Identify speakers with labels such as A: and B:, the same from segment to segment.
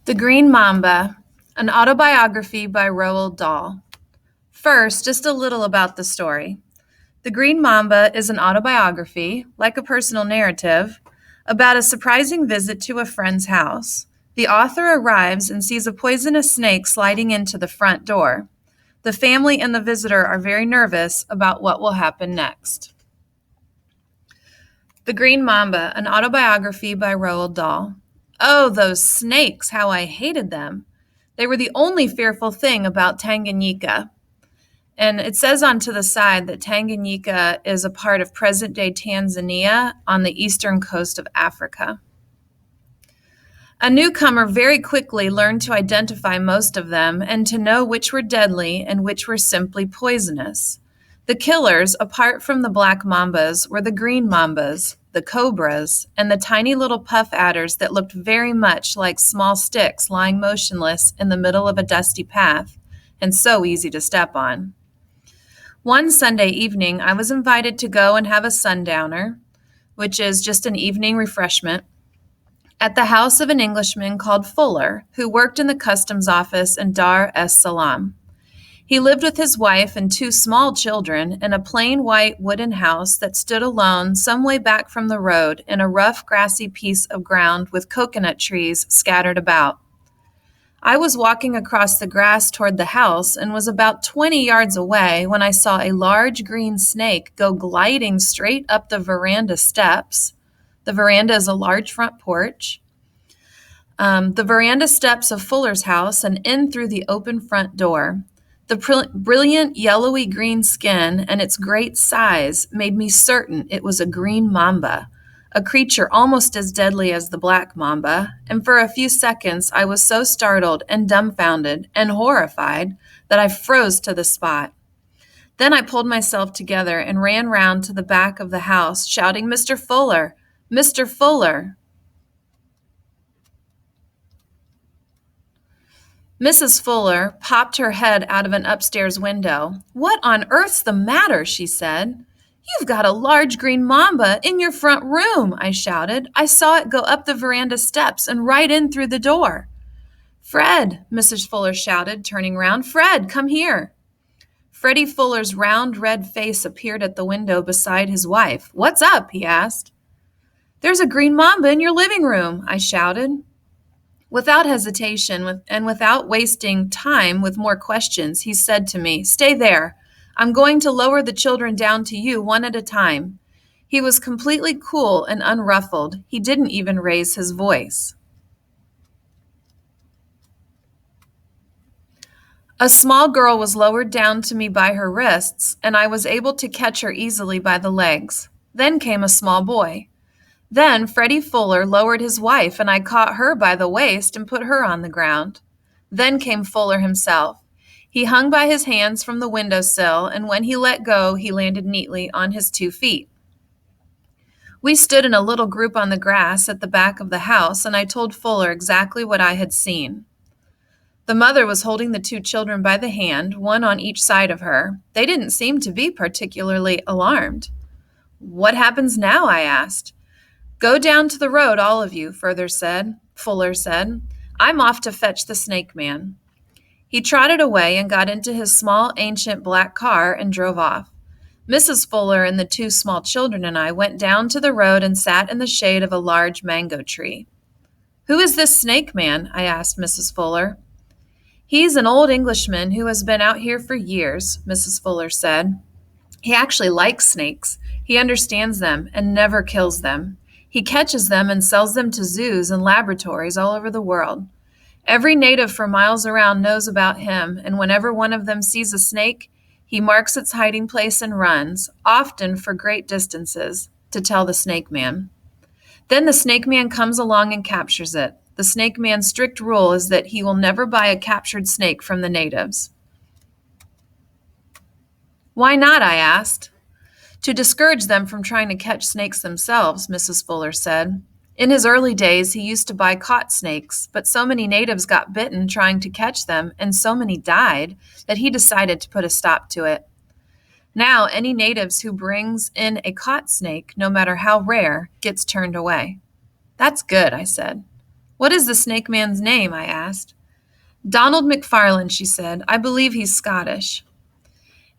A: The Green Mamba, an autobiography by Roald Dahl. First, just a little about the story. The Green Mamba is an autobiography, like a personal narrative, about a surprising visit to a friend's house. The author arrives and sees a poisonous snake sliding into the front door. The family and the visitor are very nervous about what will happen next. The Green Mamba, an autobiography by Roald Dahl. Oh, those snakes, how I hated them. They were the only fearful thing about Tanganyika. And it says on to the side that Tanganyika is a part of present-day Tanzania on the eastern coast of Africa. A newcomer very quickly learned to identify most of them and to know which were deadly and which were simply poisonous. The killers, apart from the black mambas, were the green mambas, the cobras, and the tiny little puff adders that looked very much like small sticks lying motionless in the middle of a dusty path, and so easy to step on. One Sunday evening, I was invited to go and have a sundowner, which is just an evening refreshment, at the house of an Englishman called Fuller, who worked in the customs office in Dar es Salaam. He lived with his wife and two small children in a plain white wooden house that stood alone some way back from the road in a rough grassy piece of ground with coconut trees scattered about. I was walking across the grass toward the house and was about 20 yards away when I saw a large green snake go gliding straight up the veranda steps. The veranda is a large front porch. The veranda steps of Fuller's house and in through the open front door. The brilliant yellowy green skin and its great size made me certain it was a green mamba, a creature almost as deadly as the black mamba, and for a few seconds I was so startled and dumbfounded and horrified that I froze to the spot. Then I pulled myself together and ran round to the back of the house, shouting, "Mr. Fuller! Mr. Fuller!" Mrs. Fuller popped her head out of an upstairs window. "What on earth's the matter?" she said. "You've got a large green mamba in your front room," I shouted. "I saw it go up the veranda steps and right in through the door." "Fred," Mrs. Fuller shouted, turning round. "Fred, come here." Freddie Fuller's round red face appeared at the window beside his wife. "What's up?" he asked. "There's a green mamba in your living room," I shouted. Without hesitation and without wasting time with more questions, he said to me, "Stay there. I'm going to lower the children down to you one at a time." He was completely cool and unruffled. He didn't even raise his voice. A small girl was lowered down to me by her wrists, and I was able to catch her easily by the legs. Then came a small boy. Then Freddie Fuller lowered his wife, and I caught her by the waist and put her on the ground. Then came Fuller himself. He hung by his hands from the windowsill, and when he let go, he landed neatly on his 2 feet. We stood in a little group on the grass at the back of the house, and I told Fuller exactly what I had seen. The mother was holding the 2 children by the hand, one on each side of her. They didn't seem to be particularly alarmed. "What happens now?" I asked. "Go down to the road, all of you," Fuller said. "I'm off to fetch the snake man." He trotted away and got into his small, ancient black car and drove off. Mrs. Fuller and the 2 small children and I went down to the road and sat in the shade of a large mango tree. "Who is this snake man?" I asked Mrs. Fuller. "He's an old Englishman who has been out here for years," Mrs. Fuller said. "He actually likes snakes. He understands them and never kills them. He catches them and sells them to zoos and laboratories all over the world. Every native for miles around knows about him, and whenever one of them sees a snake, he marks its hiding place and runs, often for great distances, to tell the snake man. Then the snake man comes along and captures it. The snake man's strict rule is that he will never buy a captured snake from the natives." "Why not?" I asked. "To discourage them from trying to catch snakes themselves," Mrs. Fuller said. "In his early days, he used to buy caught snakes, but so many natives got bitten trying to catch them, and so many died, that he decided to put a stop to it. Now, any natives who brings in a caught snake, no matter how rare, gets turned away." "That's good," I said. What is the snake man's name? I asked. Donald McFarlane, she said. I believe he's Scottish.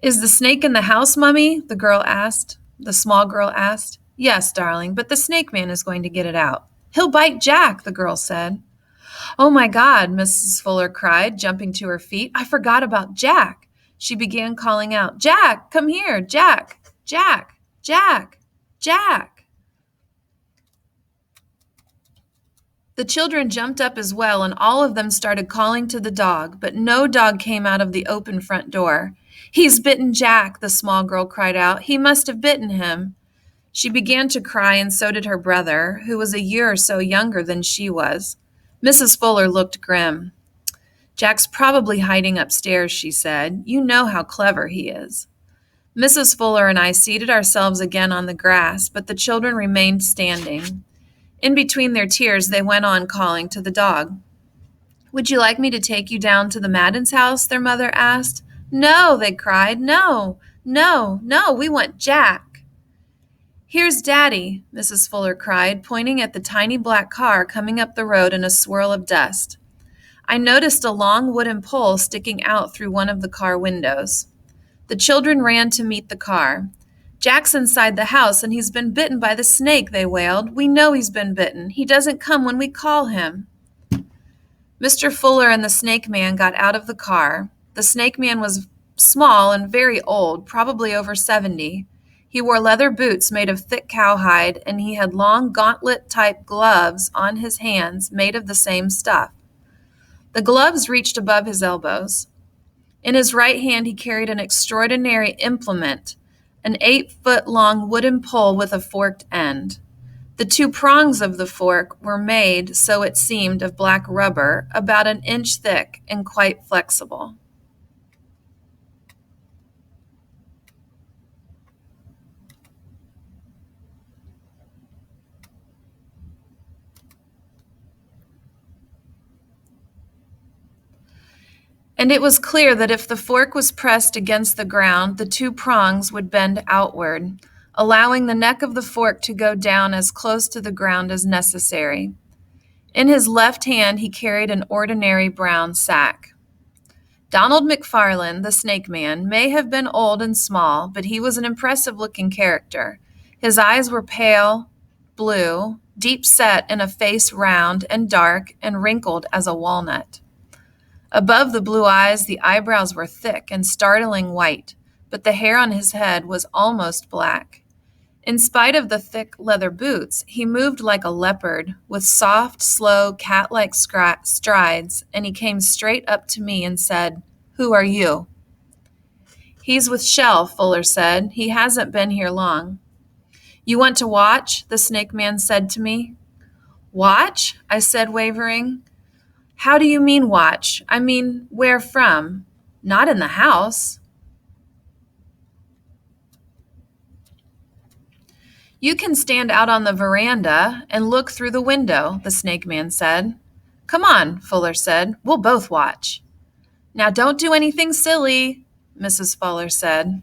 A: Is the snake in the house, Mummy? The small girl asked. Yes, darling, but the snake man is going to get it out. He'll bite Jack, the girl said. Oh my God, Mrs. Fuller cried, jumping to her feet. I forgot about Jack. She began calling out, Jack, come here, Jack, Jack, Jack, Jack. The children jumped up as well, and all of them started calling to the dog, but no dog came out of the open front door. He's bitten Jack, the small girl cried out. He must have bitten him. She began to cry, and so did her brother, who was a year or so younger than she was. Mrs. Fuller looked grim. Jack's probably hiding upstairs, she said. You know how clever he is. Mrs. Fuller and I seated ourselves again on the grass, but the children remained standing. In between their tears, they went on calling to the dog. Would you like me to take you down to the Maddens' house? Their mother asked. No, they cried. No, no, no, we want Jack. Here's Daddy, Mrs. Fuller cried, pointing at the tiny black car coming up the road in a swirl of dust. I noticed a long wooden pole sticking out through one of the car windows. The children ran to meet the car. Jack's inside the house, and he's been bitten by the snake, they wailed. We know he's been bitten. He doesn't come when we call him. Mr. Fuller and the snake man got out of the car. The snake man was small and very old, probably over 70. He wore leather boots made of thick cowhide, and he had long gauntlet-type gloves on his hands made of the same stuff. The gloves reached above his elbows. In his right hand, he carried an extraordinary implement, an 8-foot-long wooden pole with a forked end. The two prongs of the fork were made, so it seemed, of black rubber, about an inch thick and quite flexible. And it was clear that if the fork was pressed against the ground, the two prongs would bend outward, allowing the neck of the fork to go down as close to the ground as necessary. In his left hand, he carried an ordinary brown sack. Donald McFarlane, the snake man, may have been old and small, but he was an impressive-looking character. His eyes were pale blue, deep-set in a face round and dark and wrinkled as a walnut. Above the blue eyes, the eyebrows were thick and startling white, but the hair on his head was almost black. In spite of the thick leather boots, he moved like a leopard, with soft, slow, cat-like strides, and he came straight up to me and said, Who are you? He's with Shell, Fuller said. He hasn't been here long. You want to watch? The snake man said to me. Watch? I said, wavering. How do you mean watch? I mean, where from? Not in the house. You can stand out on the veranda and look through the window, the snake man said. Come on, Fuller said. We'll both watch. Now don't do anything silly, Mrs. Fuller said.